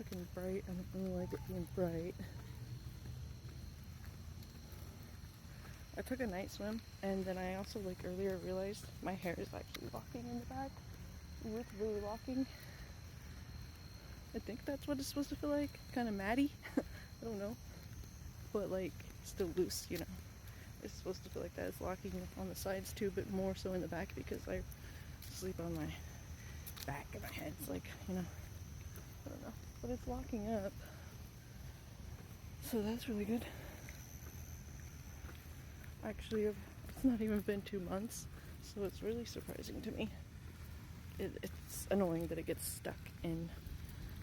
fucking bright. I don't really like it being bright. I took a night swim, and then I also, like, earlier realized my hair is actually locking in the back. With really locking. I think that's what it's supposed to feel like. Kind of matty. I don't know. But, like, still loose, you know. It's supposed to feel like that. It's locking on the sides too, but more so in the back because I sleep on my back and my head's like, you know, I don't know. But it's locking up. So that's really good. Actually, it's not even been 2 months, so it's really surprising to me. It's annoying that it gets stuck in,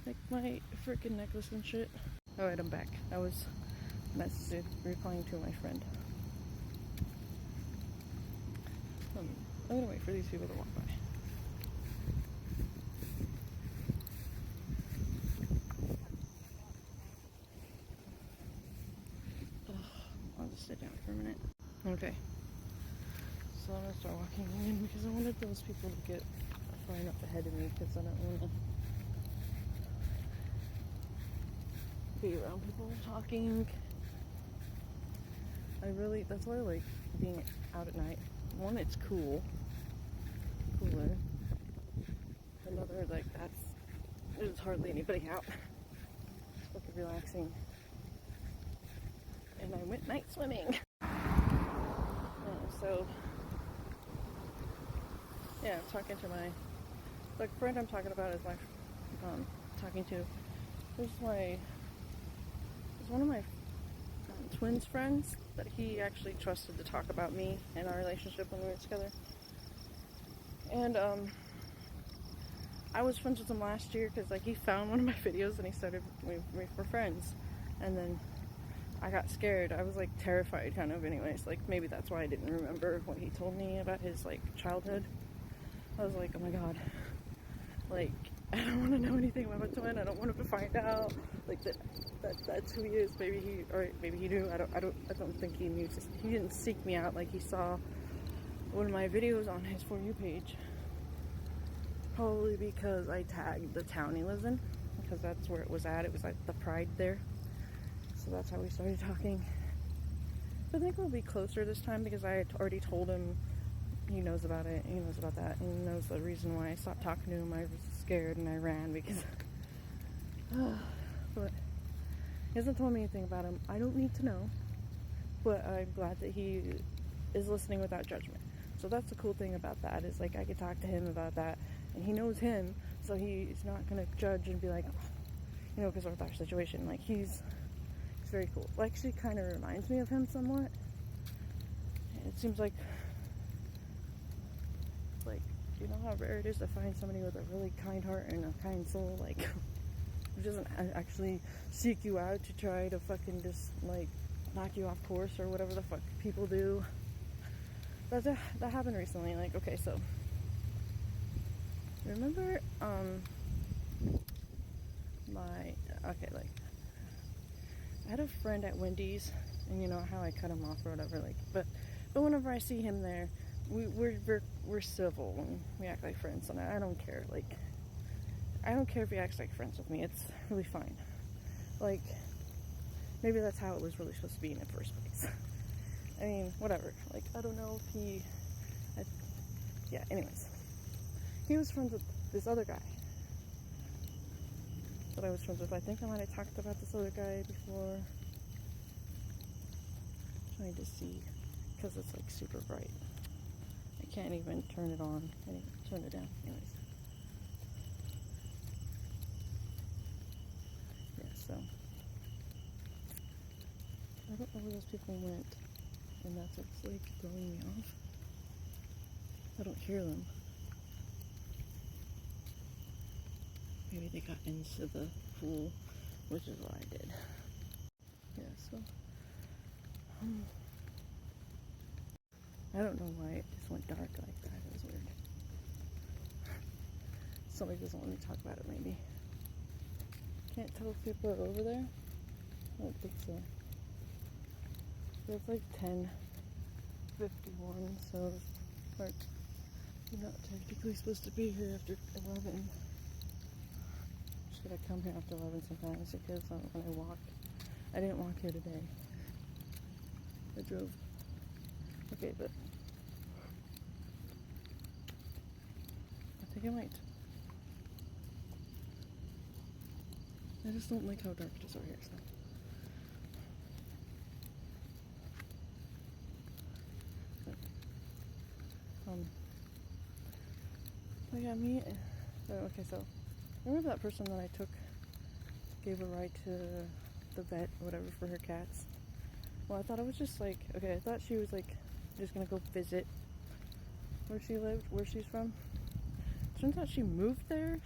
like, my freaking necklace and shit. Alright, I'm back. I was replying to my friend. I'm gonna wait for these people to walk by. I'll just sit down for a minute. Okay. So I'm gonna start walking in because I wanted those people to get far enough ahead of me because I don't want to be around people talking. That's why I like being out at night. One, it's cooler. Another, like, there's hardly anybody out. It's fucking relaxing. And I went night swimming. So, yeah, I'm talking to my, the friend I'm talking about is my, talking to, this is one of my twins friends that he actually trusted to talk about me and our relationship when we were together. And, I was friends with him last year because, like, he found one of my videos and he started, we were friends. And then I got scared. I was, like, terrified, kind of, anyways. Like, maybe that's why I didn't remember what he told me about his, like, childhood. I was like, oh my god. Like, I don't want to know anything about my twin. I don't want him to find out. Like, that's who he is. Maybe he knew. I don't think he knew. He didn't seek me out. Like, he saw one of my videos on his For You page. Probably because I tagged the town he lives in. Because that's where it was at. It was, like, the Pride there. So that's how we started talking. But I think we'll be closer this time because I had already told him he knows about it, he knows about that, and he knows the reason why I stopped talking to him. I was scared and I ran because but he hasn't told me anything about him. I don't need to know, but I'm glad that he is listening without judgment. So that's the cool thing about that, is, like, I could talk to him about that and he knows him, so he's not gonna judge and be like, you know, because of our situation. Like, he's very cool. It actually kind of reminds me of him somewhat. It seems like, you know how rare it is to find somebody with a really kind heart and a kind soul, like, who doesn't actually seek you out to try to fucking just, like, knock you off course or whatever the fuck people do. That happened recently. Like, okay, so remember, like, I had a friend at Wendy's, and you know how I cut him off or whatever, like, but whenever I see him there, we're civil and we act like friends, and I don't care. Like, I don't care if he acts like friends with me. It's really fine. Like, maybe that's how it was really supposed to be in the first place. I mean, whatever. Like, I don't know if anyways. He was friends with this other guy that I was friends with. I think I might have talked about this other guy before. I'm trying to see, because it's, like, super bright. I can't even turn it on. Turn it down. Anyways. Yeah, so. I don't know where those people went. And that's what's, like, throwing me off. I don't hear them. Maybe they got into the pool, which is what I did. Yeah, so. I don't know why it just went dark like that. It was weird. Somebody doesn't want me to talk about it, maybe. Can't tell if people are over there. I don't think so. It's like 10:51, so, like, you're not technically supposed to be here after 11. that I come here after 11 sometimes because when I walk, I didn't walk here today. I drove. Okay, but I think I might. I just don't like how dark it is over here, so. But yeah, okay, so remember that person that I gave a ride to the vet or whatever for her cats? Well, I thought it was just like, okay, I thought she was like just gonna go visit where she lived, where she's from. Turns out she moved there,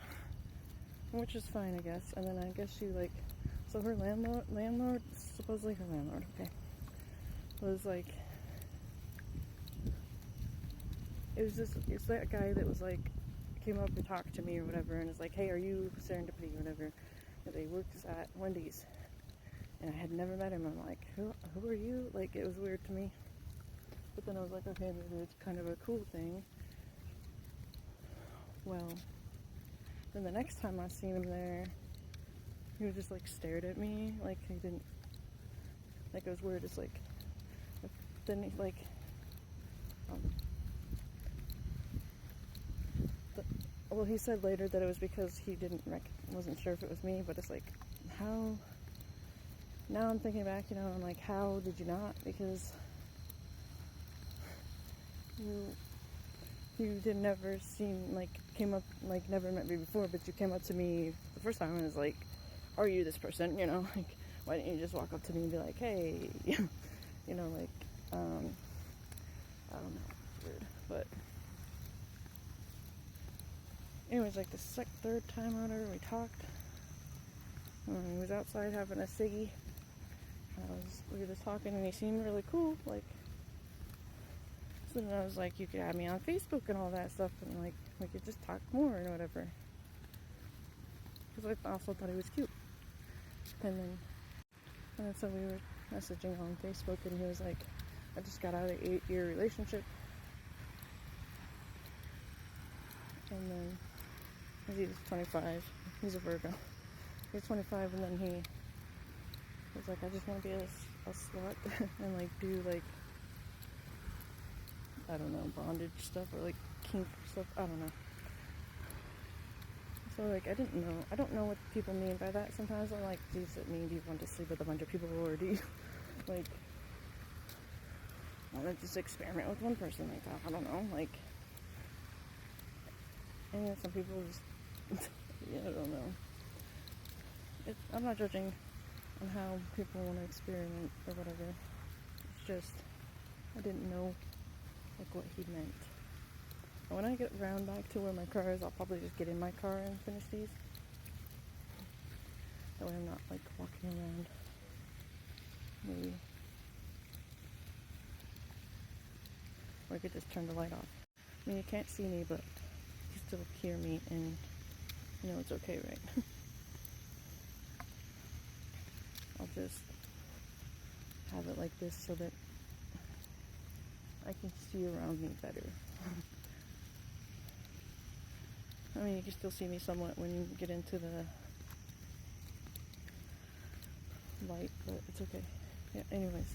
which is fine, I guess. And then I guess she like, so her landlord, supposedly her landlord, okay, was like, it's that guy that was like, came up and talked to me or whatever, and was like, hey, are you Serendipity or whatever? And he works at Wendy's. And I had never met him. I'm like, who are you? Like, it was weird to me. But then I was like, okay, maybe it's kind of a cool thing. Well, then the next time I seen him there, he was just like stared at me, like he didn't, like it was weird. It's like, then he like, well, he said later that it was because he wasn't sure if it was me, but it's like, how, now I'm thinking back, I'm like, how did you not? Because you did never seem like, came up, like never met me before, but you came up to me the first time and was like, are you this person? Like, why didn't you just walk up to me and be like, hey, like, I don't know, it's weird, but anyways, like the third time out there, we talked. He was outside having a ciggy. We were just talking, and he seemed really cool. Like, so then I was like, you could add me on Facebook and all that stuff, and like we could just talk more and whatever. Because I also thought he was cute. And then so we were messaging on Facebook, and he was like, I just got out of an 8-year relationship. And then he was 25. He's a Virgo. He's 25, and then he was like, I just want to be a slut and like do like, I don't know, bondage stuff or like kink stuff. I don't know. So like, I don't know what people mean by that. Sometimes I'm like, does it mean you want to sleep with a bunch of people, or do you like want to just experiment with one person like that? I don't know. Like, and some people just yeah, I don't know. I'm not judging on how people want to experiment or whatever. It's just, I didn't know like what he meant. And when I get round back to where my car is, I'll probably just get in my car and finish these. That way I'm not like walking around. Maybe. Or I could just turn the light off. I mean, you can't see me, but you still hear me, and you know it's okay, right? I'll just have it like this so that I can see around me better. I mean, you can still see me somewhat when you get into the light, but it's okay. Yeah, anyways.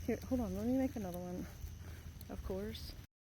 Here, hold on, let me make another one. Of course.